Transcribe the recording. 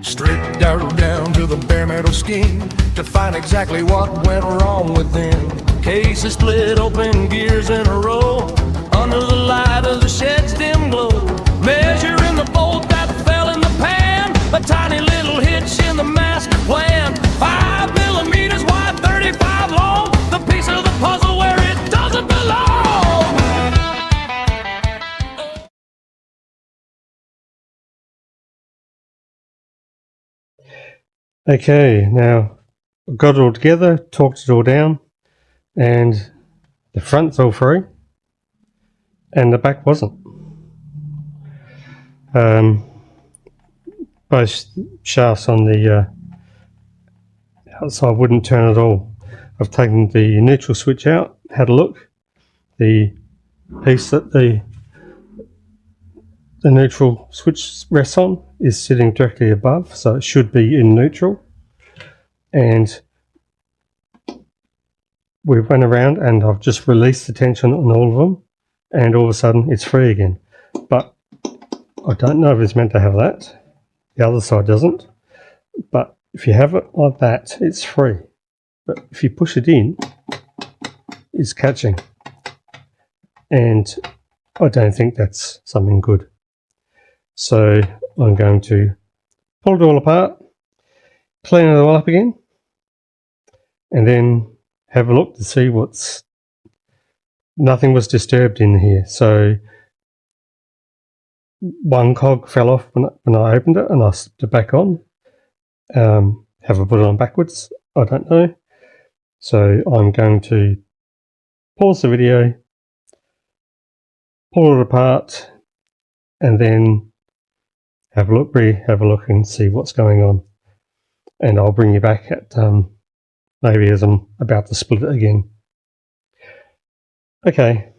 Stripped down to the bare metal skin to find exactly what went wrong within. Cases split open, gears in a row, under the light of the shed's dim glow. Measuring the bolt that fell in the pan, a tiny little hitch in the master plan. 5 millimeters wide, 35 long, the piece of the puzzle where it doesn't belong. Okay, now I've got it all together, torqued it all down, and the front's all free, and the back wasn't. Both shafts on the outside wouldn't turn at all. I've taken the neutral switch out, had a look. The piece that the neutral switch rests on is sitting directly above, so it should be in neutral. And we went around and I've just released the tension on all of them, and all of a sudden it's free again. But I don't know if it's meant to have that. The other side doesn't. But if you have it like that, it's free. But if you push it in, it's catching. And I don't think that's something good. So I'm going to pull it all apart, clean it all up again, and then have a look to see what's... Nothing was disturbed in here. So one cog fell off when I opened it, and I slipped it back on. Have I put it on backwards? I don't know. So I'm going to pause the video, pull it apart, and then have a look and see what's going on. And I'll bring you back at maybe as I'm about to split it again. Okay,